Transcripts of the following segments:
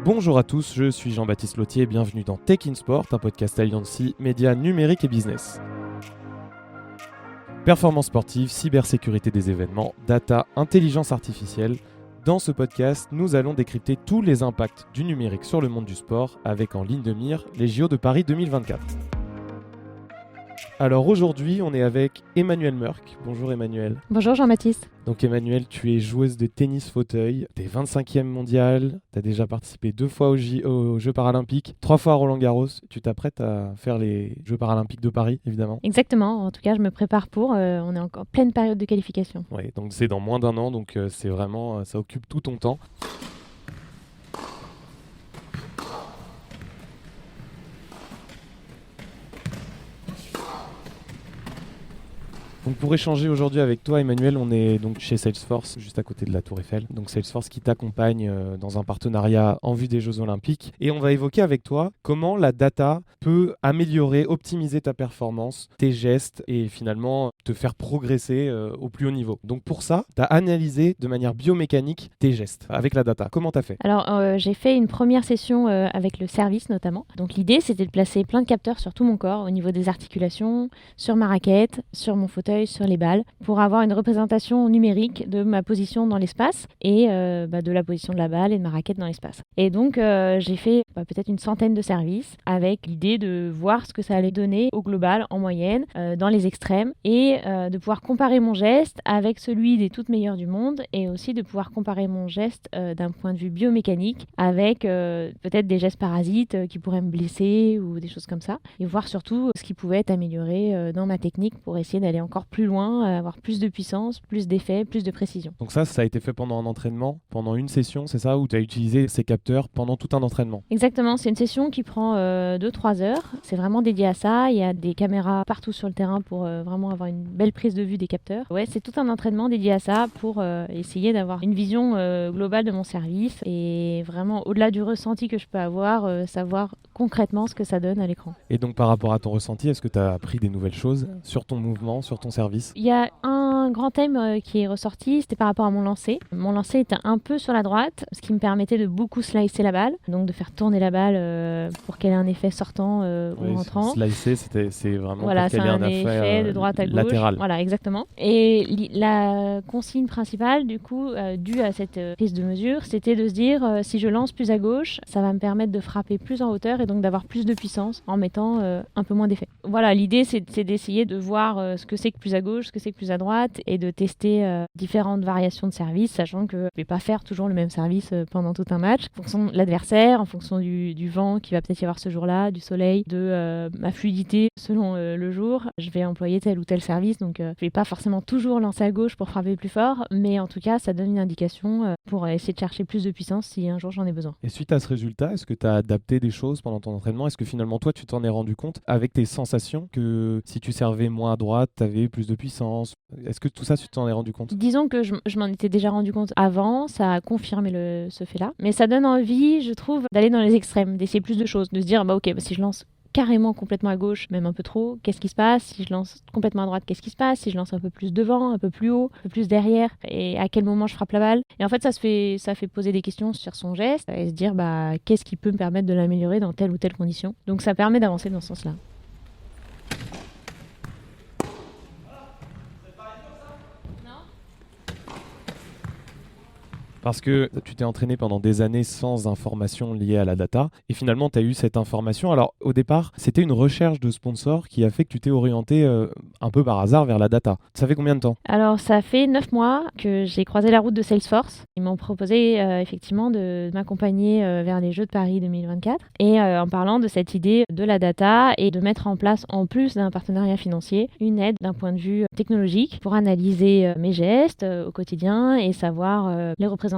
Bonjour à tous, je suis Jean-Baptiste Lautier et bienvenue dans Tech in Sport, un podcast Alliancy, médias numériques et business. Performance sportive, cybersécurité des événements, data, intelligence artificielle. Dans ce podcast, nous allons décrypter tous les impacts du numérique sur le monde du sport avec en ligne de mire les JO de Paris 2024. Alors aujourd'hui, on est avec Emmanuelle Mørck. Bonjour Emmanuelle. Bonjour Jean-Baptiste. Donc Emmanuelle, tu es joueuse de tennis fauteuil, tu es 25e mondiale, tu as déjà participé 2 fois aux Jeux paralympiques, 3 fois à Roland-Garros. Tu t'apprêtes à faire les Jeux paralympiques de Paris, évidemment. Exactement, en tout cas je me prépare pour, on est encore en pleine période de qualification. Oui, donc c'est dans moins d'1 an, donc c'est vraiment, ça occupe tout ton temps. Donc pour échanger aujourd'hui avec toi, Emmanuelle, on est donc chez Salesforce, juste à côté de la Tour Eiffel. Donc Salesforce qui t'accompagne dans un partenariat en vue des Jeux Olympiques. Et on va évoquer avec toi comment la data peut améliorer, optimiser ta performance, tes gestes et finalement te faire progresser au plus haut niveau. Donc pour ça, tu as analysé de manière biomécanique tes gestes avec la data. Comment tu as fait ? Alors j'ai fait une première session avec le service notamment. Donc l'idée c'était de placer plein de capteurs sur tout mon corps, au niveau des articulations, sur ma raquette, sur mon fauteuil, sur les balles, pour avoir une représentation numérique de ma position dans l'espace et de la position de la balle et de ma raquette dans l'espace. Et donc j'ai fait peut-être une centaine de services avec l'idée de voir ce que ça allait donner au global, en moyenne, dans les extrêmes et de pouvoir comparer mon geste avec celui des toutes meilleures du monde et aussi de pouvoir comparer mon geste d'un point de vue biomécanique avec peut-être des gestes parasites qui pourraient me blesser ou des choses comme ça et voir surtout ce qui pouvait être amélioré dans ma technique pour essayer d'aller encore plus loin, avoir plus de puissance, plus d'effet, plus de précision. Donc ça a été fait pendant un entraînement, pendant une session, c'est ça, où tu as utilisé ces capteurs pendant tout un entraînement ? Exactement, c'est une session qui prend 2-3 heures. C'est vraiment dédié à ça. Il y a des caméras partout sur le terrain pour vraiment avoir une belle prise de vue des capteurs. Ouais, c'est tout un entraînement dédié à ça pour essayer d'avoir une vision globale de mon service et vraiment au-delà du ressenti que je peux avoir, savoir concrètement ce que ça donne à l'écran. Et donc par rapport à ton ressenti, est-ce que tu as appris des nouvelles choses sur ton mouvement, sur ton service ? Il y a un grand thème qui est ressorti, c'était par rapport à mon lancer. Mon lancer était un peu sur la droite, ce qui me permettait de beaucoup slicer la balle, donc de faire tourner la balle pour qu'elle ait un effet sortant ou rentrant. Slicer, c'est vraiment voilà, pour qu'elle ait un effet de droite à gauche. Latéral. Voilà, exactement. Et la consigne principale, du coup, due à cette prise de mesure, c'était de se dire si je lance plus à gauche, ça va me permettre de frapper plus en hauteur et donc d'avoir plus de puissance en mettant un peu moins d'effet. Voilà, l'idée c'est d'essayer de voir ce que c'est que plus à gauche, ce que c'est que plus à droite et de tester différentes variations de service, sachant que je ne vais pas faire toujours le même service pendant tout un match, en fonction de l'adversaire, en fonction du vent qui va peut-être y avoir ce jour-là, du soleil, de ma fluidité selon le jour. Je vais employer tel ou tel service, donc je ne vais pas forcément toujours lancer à gauche pour frapper plus fort, mais en tout cas ça donne une indication pour essayer de chercher plus de puissance si un jour j'en ai besoin. Et suite à ce résultat, est-ce que tu as adapté des choses pendant ton entraînement ? Est-ce que finalement toi tu t'en es rendu compte avec tes sensations que si tu servais moins à droite, tu avais plus de puissance ? Est-ce que tout ça tu t'en es rendu compte ? Disons que je m'en étais déjà rendu compte avant, ça a confirmé ce fait-là, mais ça donne envie, je trouve, d'aller dans les extrêmes, d'essayer plus de choses, de se dire si je lance carrément complètement à gauche, même un peu trop, qu'est-ce qui se passe ? Si je lance complètement à droite, qu'est-ce qui se passe ? Si je lance un peu plus devant, un peu plus haut, un peu plus derrière, et à quel moment je frappe la balle ? Et en fait, ça fait poser des questions sur son geste et se dire qu'est-ce qui peut me permettre de l'améliorer dans telle ou telle condition. Donc ça permet d'avancer dans ce sens-là. Parce que tu t'es entraîné pendant des années sans information liée à la data et finalement tu as eu cette information. Alors au départ, c'était une recherche de sponsor qui a fait que tu t'es orienté un peu par hasard vers la data. Ça fait combien de temps ? Alors ça fait 9 mois que j'ai croisé la route de Salesforce. Ils m'ont proposé effectivement de m'accompagner vers les Jeux de Paris 2024 et en parlant de cette idée de la data et de mettre en place en plus d'un partenariat financier une aide d'un point de vue technologique pour analyser mes gestes au quotidien et savoir les représenter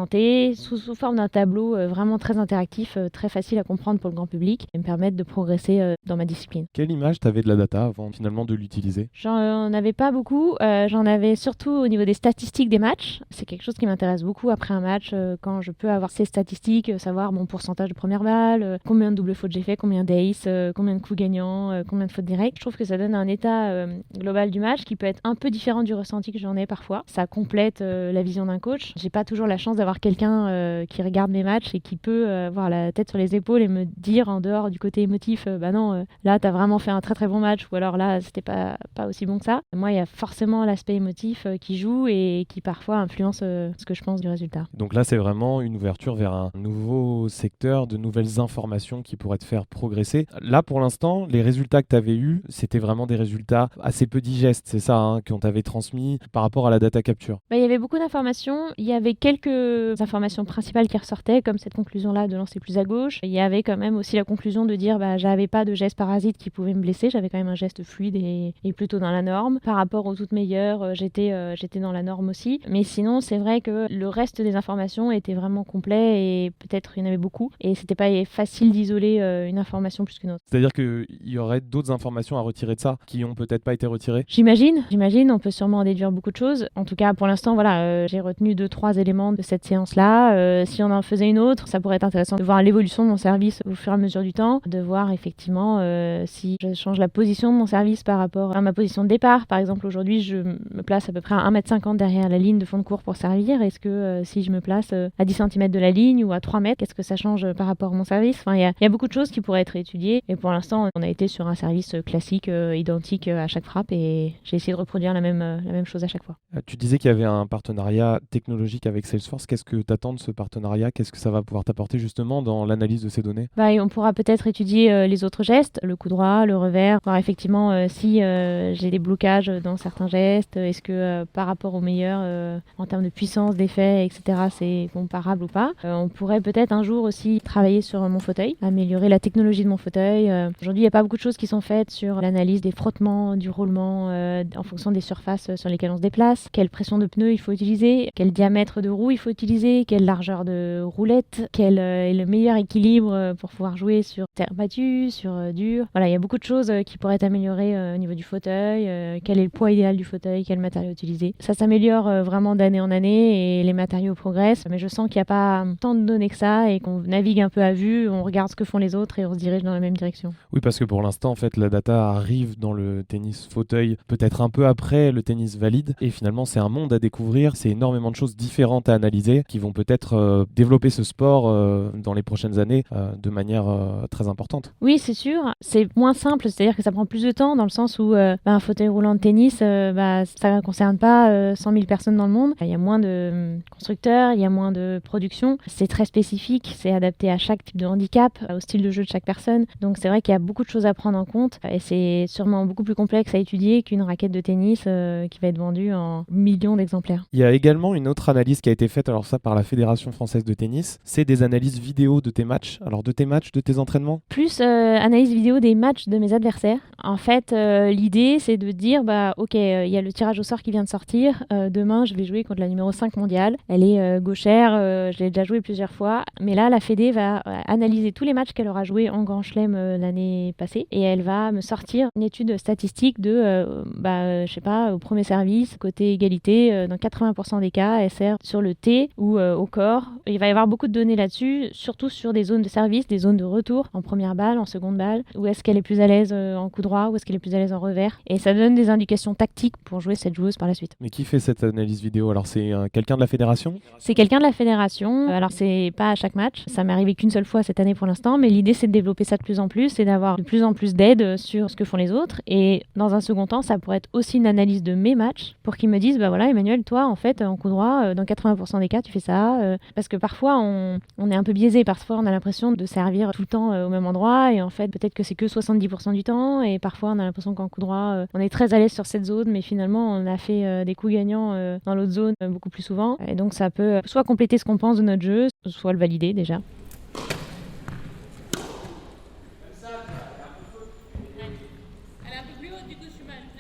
sous forme d'un tableau vraiment très interactif, très facile à comprendre pour le grand public et me permettre de progresser dans ma discipline. Quelle image tu avais de la data avant finalement de l'utiliser ? J'en avais pas beaucoup, j'en avais surtout au niveau des statistiques des matchs. C'est quelque chose qui m'intéresse beaucoup après un match, quand je peux avoir ces statistiques, savoir mon pourcentage de première balle, combien de doubles fautes j'ai fait, combien d'ace, combien de coups gagnants, combien de fautes directes. Je trouve que ça donne un état global du match qui peut être un peu différent du ressenti que j'en ai parfois. Ça complète la vision d'un coach. J'ai pas toujours la chance d'avoir quelqu'un qui regarde mes matchs et qui peut avoir la tête sur les épaules et me dire en dehors du côté émotif, bah non, là t'as vraiment fait un très très bon match, ou alors là c'était pas aussi bon que ça. Moi, il y a forcément l'aspect émotif qui joue et qui parfois influence ce que je pense du résultat. Donc là, c'est vraiment une ouverture vers un nouveau secteur, de nouvelles informations qui pourraient te faire progresser. Là, pour l'instant, les résultats que tu avais eus, c'était vraiment des résultats assez peu digestes, c'est ça, qu'on t'avait transmis par rapport à la data capture. Il y avait beaucoup d'informations. Il y avait quelques informations principales qui ressortaient, comme cette conclusion-là de lancer plus à gauche. Il y avait quand même aussi la conclusion de dire j'avais pas de geste parasite qui pouvait me blesser. J'avais quand même un geste fluide et plutôt dans la norme. Par rapport aux toutes meilleures, j'étais dans la norme aussi. Mais sinon, c'est vrai que le reste des informations était vraiment complet et peut-être il y en avait beaucoup. Et c'était pas facile d'isoler une information plus qu'une autre. C'est-à-dire qu'il y aurait d'autres informations à retirer de ça qui ont peut-être pas été retirées? J'imagine, on peut sûrement en déduire beaucoup de choses. En tout cas, pour l'instant, voilà, j'ai retenu 2-3 éléments de cette séance-là. Si on en faisait une autre, ça pourrait être intéressant de voir l'évolution de mon service au fur et à mesure du temps, de voir effectivement si je change la position de mon service par rapport à ma position de départ. Par exemple, aujourd'hui, je me place à peu près à 1,50 m derrière la ligne de fond de cours pour servir. Est-ce que si je me place à 10 cm de la ligne ou à 3 mètres, qu'est-ce que ça change par rapport à mon service? Enfin, il y a beaucoup de choses qui pourraient être étudiées. Et pour l'instant, on a été sur un service classique, identique à chaque frappe, et j'ai essayé de reproduire la même chose à chaque fois. Tu disais qu'il y avait un partenariat technologique avec Salesforce. Qu'est-ce que tu attends de ce partenariat? Qu'est-ce que ça va pouvoir t'apporter justement dans l'analyse de ces données? Et on pourra peut-être étudier les autres gestes, le coup droit, le revers, voir effectivement si j'ai des blocages dans certains gestes, est-ce que par rapport aux meilleurs, en termes de puissance, d'effet, etc., c'est comparable ou pas. On pourrait peut-être un jour aussi travailler sur mon fauteuil, améliorer la technologie de mon fauteuil. Aujourd'hui, il n'y a pas beaucoup de choses qui sont faites sur l'analyse des frottements, du roulement, en fonction des surfaces sur lesquelles on se déplace, quelle pression de pneu il faut utiliser, quel diamètre de roue il faut utiliser, quelle largeur de roulette, quel est le meilleur équilibre pour pouvoir jouer sur terre battue, sur dur. Voilà, il y a beaucoup de choses qui pourraient être améliorées au niveau du fauteuil, quel est le poids idéal du fauteuil, quel matériau utiliser. Ça s'améliore vraiment d'année en année et les matériaux progressent, mais je sens qu'il n'y a pas tant de données que ça et qu'on navigue un peu à vue, on regarde ce que font les autres et on se dirige dans la même direction. Oui, parce que pour l'instant, en fait, la data arrive dans le tennis fauteuil peut-être un peu après le tennis valide, et finalement, c'est un monde à découvrir, c'est énormément de choses différentes à analyser qui vont peut-être développer ce sport dans les prochaines années de manière très importante. Oui, c'est sûr. C'est moins simple, c'est-à-dire que ça prend plus de temps dans le sens où un fauteuil roulant de tennis, ça ne concerne pas 100 000 personnes dans le monde. Il y a moins de constructeurs, il y a moins de production. C'est très spécifique, c'est adapté à chaque type de handicap, au style de jeu de chaque personne. Donc c'est vrai qu'il y a beaucoup de choses à prendre en compte et c'est sûrement beaucoup plus complexe à étudier qu'une raquette de tennis qui va être vendue en millions d'exemplaires. Il y a également une autre analyse qui a été faite, alors ça par la Fédération française de tennis, c'est des analyses vidéo de tes matchs. Alors de tes matchs, de tes entraînements? Plus analyse vidéo des matchs de mes adversaires. En fait, l'idée c'est de dire, ok, il y a le tirage au sort qui vient de sortir. Demain, je vais jouer contre la numéro 5 mondiale. Elle est gauchère, je l'ai déjà joué plusieurs fois. Mais là, la Fédé va analyser tous les matchs qu'elle aura joués en Grand Chelem l'année passée. Et elle va me sortir une étude statistique de, je sais pas, au premier service, côté égalité, dans 80% des cas, elle sert sur le T ou au corps. Il va y avoir beaucoup de données là-dessus, surtout sur des zones de service, des zones de retour, en première balle, en seconde balle. Où est-ce qu'elle est plus à l'aise en coup droit, où est-ce qu'elle est plus à l'aise en revers. Et ça donne des indications tactiques pour jouer cette joueuse par la suite. Mais qui fait cette analyse vidéo? Alors c'est quelqu'un de la fédération? C'est quelqu'un de la fédération. Alors c'est pas à chaque match. Ça m'est arrivé qu'une seule fois cette année pour l'instant, mais l'idée c'est de développer ça de plus en plus et d'avoir de plus en plus d'aide sur ce que font les autres. Et dans un second temps, ça pourrait être aussi une analyse de mes matchs pour qu'ils me disent, voilà Emmanuel, toi en fait en coup droit, dans 80% des cas tu fais ça. Parce que parfois on est un peu biaisé, parfois on a l'impression de servir tout le temps au même endroit et en fait peut-être que c'est que 70% du temps et parfois on a l'impression qu'en coup droit on est très à l'aise sur cette zone mais finalement on a fait des coups gagnants dans l'autre zone beaucoup plus souvent et donc ça peut soit compléter ce qu'on pense de notre jeu, soit le valider déjà.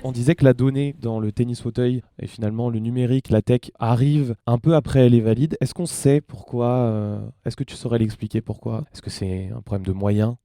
On disait que la donnée dans le tennis fauteuil et finalement le numérique, la tech arrive un peu après elle est valide. Est-ce qu'on sait pourquoi? Est-ce que tu saurais l'expliquer pourquoi? Est-ce que c'est un problème de moyens?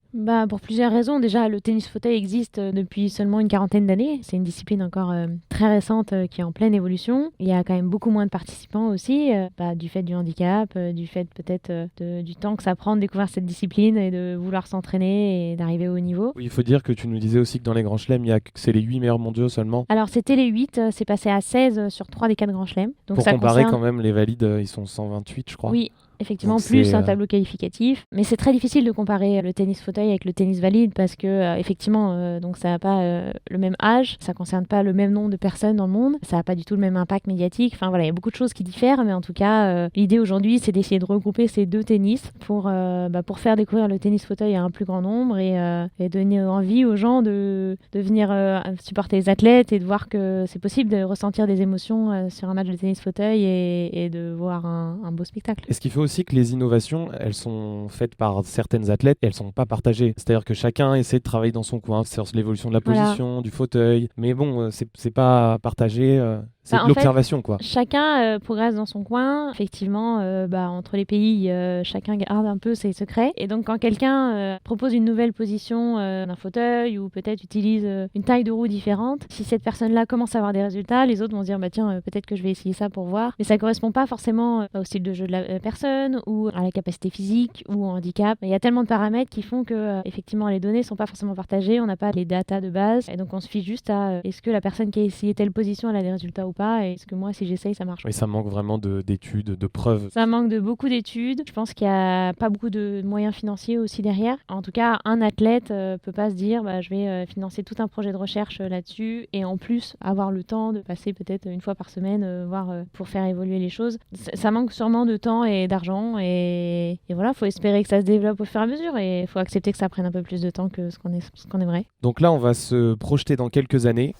Pour plusieurs raisons. Déjà, le tennis fauteuil existe depuis seulement une quarantaine d'années. C'est une discipline encore très récente qui est en pleine évolution. Il y a quand même beaucoup moins de participants aussi, du fait du handicap, du fait peut-être du temps que ça prend de découvrir cette discipline et de vouloir s'entraîner et d'arriver au haut niveau. Oui, il faut dire que tu nous disais aussi que dans les grands chelems, c'est les 8 meilleurs mondiaux seulement. Alors, c'était les 8, c'est passé à 16 sur 3 des 4 grands chelems. Donc, Pour ça comparer concerne... quand même, les valides, ils sont 128, je crois. Oui. Effectivement, Donc plus un tableau qualificatif. Mais c'est très difficile de comparer le tennis fauteuil avec le tennis valide parce que, effectivement, donc ça n'a pas le même âge, ça ne concerne pas le même nombre de personnes dans le monde, ça n'a pas du tout le même impact médiatique. Enfin voilà, il y a beaucoup de choses qui diffèrent, mais en tout cas, l'idée aujourd'hui, c'est d'essayer de regrouper ces deux tennis pour faire découvrir le tennis fauteuil à un plus grand nombre et donner envie aux gens de venir supporter les athlètes et de voir que c'est possible de ressentir des émotions sur un match de tennis fauteuil et de voir un beau spectacle. Et ce qui fait aussi que les innovations, elles sont faites par certaines athlètes et elles sont pas partagées. C'est-à-dire que chacun essaie de travailler dans son coin sur l'évolution de la position, du fauteuil. Mais bon, c'est pas partagé. C'est de l'observation, quoi. Chacun progresse dans son coin. Effectivement, entre les pays, chacun garde un peu ses secrets. Et donc, quand quelqu'un propose une nouvelle position d'un fauteuil ou peut-être utilise une taille de roue différente, si cette personne-là commence à avoir des résultats, les autres vont se dire tiens, peut-être que je vais essayer ça pour voir. Mais ça correspond pas forcément au style de jeu de la personne ou à la capacité physique ou au handicap. Il y a tellement de paramètres qui font que, effectivement, les données sont pas forcément partagées. On n'a pas les datas de base. Et donc, on se fie juste à est-ce que la personne qui a essayé telle position, elle a des résultats ou pas, et est-ce que moi, si j'essaye, ça marche? Oui, ça manque vraiment d'études, de preuves. Ça manque de beaucoup d'études. Je pense qu'il n'y a pas beaucoup de moyens financiers aussi derrière. En tout cas, un athlète peut pas se dire je vais financer tout un projet de recherche là-dessus et en plus avoir le temps de passer peut-être une fois par semaine, voire pour faire évoluer les choses. Ça manque sûrement de temps et d'argent et voilà, il faut espérer que ça se développe au fur et à mesure et il faut accepter que ça prenne un peu plus de temps que ce qu'on aimerait. Donc là, on va se projeter dans quelques années.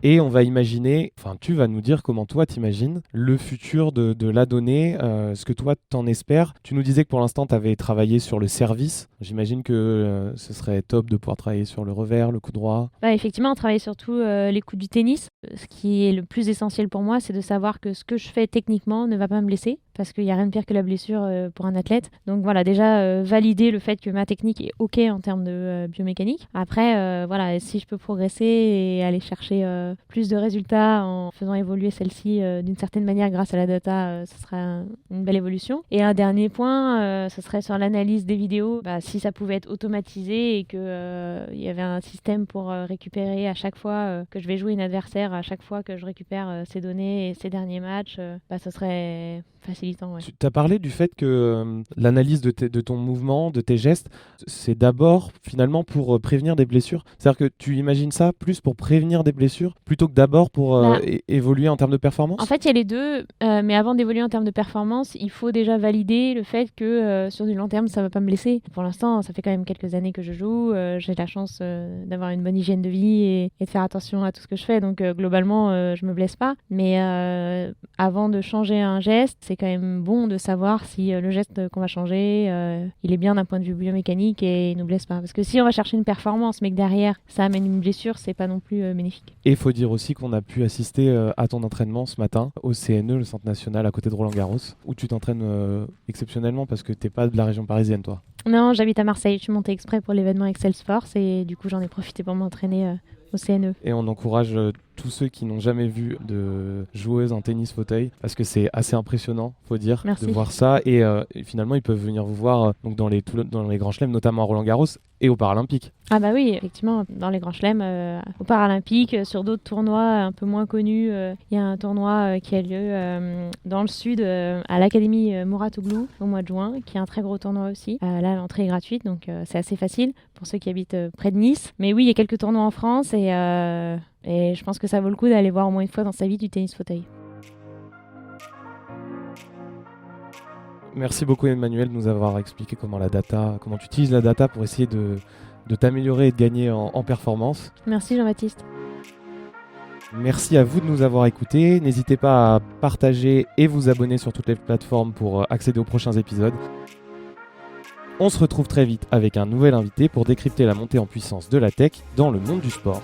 Et on va imaginer, tu vas nous dire comment toi t'imagines le futur de la donnée, ce que toi t'en espères. Tu nous disais que pour l'instant t'avais travaillé sur le service. J'imagine que ce serait top de pouvoir travailler sur le revers, le coup droit. Effectivement, on travaille surtout les coups du tennis. Ce qui est le plus essentiel pour moi, c'est de savoir que ce que je fais techniquement ne va pas me blesser, parce qu'il n'y a rien de pire que la blessure pour un athlète. Donc voilà, déjà valider le fait que ma technique est OK en termes de biomécanique. Après, si je peux progresser et aller chercher plus de résultats en faisant évoluer celle-ci d'une certaine manière grâce à la data, ce sera une belle évolution. Et un dernier point, ce serait sur l'analyse des vidéos. Si ça pouvait être automatisé et qu'il y avait un système pour récupérer à chaque fois que je vais jouer une adversaire, à chaque fois que je récupère ces données et ces derniers matchs, ce serait facilitant. Ouais. Tu as parlé du fait que l'analyse de ton mouvement, de tes gestes, c'est d'abord finalement pour prévenir des blessures. C'est-à-dire que tu imagines ça plus pour prévenir des blessures plutôt que d'abord pour évoluer en termes de performance? En fait, il y a les deux, mais avant d'évoluer en termes de performance, il faut déjà valider le fait que sur du long terme, ça ne va pas me blesser. Pour l'instant, ça fait quand même quelques années que je joue. J'ai la chance d'avoir une bonne hygiène de vie et de faire attention à tout ce que je fais. Donc globalement, je ne me blesse pas. Mais avant de changer un geste, c'est quand même bon de savoir si le geste qu'on va changer, il est bien d'un point de vue biomécanique et il ne nous blesse pas. Parce que si on va chercher une performance, mais que derrière, ça amène une blessure, c'est pas non plus bénéfique. Et il faut dire aussi qu'on a pu assister à ton entraînement ce matin au CNE, le Centre National à côté de Roland-Garros, où tu t'entraînes exceptionnellement parce que tu n'es pas de la région parisienne, toi. Non, j'habite à Marseille. Je suis montée exprès pour l'événement Excel Force et du coup, j'en ai profité pour m'entraîner au CNE. Et on encourage tous ceux qui n'ont jamais vu de joueuse en tennis fauteuil parce que c'est assez impressionnant, faut dire. Merci. De voir ça et finalement ils peuvent venir vous voir donc dans les grands chelems, notamment à Roland-Garros et aux Paralympiques. Ah bah oui, effectivement, dans les grands chelems, aux Paralympiques, sur d'autres tournois un peu moins connus, il y a un tournoi qui a lieu dans le sud à l'Académie Mouratoglou au mois de juin, qui est un très gros tournoi aussi. Là, l'entrée est gratuite, donc c'est assez facile pour ceux qui habitent près de Nice. Mais oui, il y a quelques tournois en France et je pense que ça vaut le coup d'aller voir au moins une fois dans sa vie du tennis fauteuil. Merci beaucoup Emmanuel de nous avoir expliqué comment tu utilises la data pour essayer de t'améliorer et de gagner en performance. Merci Jean-Baptiste. Merci à vous de nous avoir écoutés. N'hésitez pas à partager et vous abonner sur toutes les plateformes pour accéder aux prochains épisodes. On se retrouve très vite avec un nouvel invité pour décrypter la montée en puissance de la tech dans le monde du sport.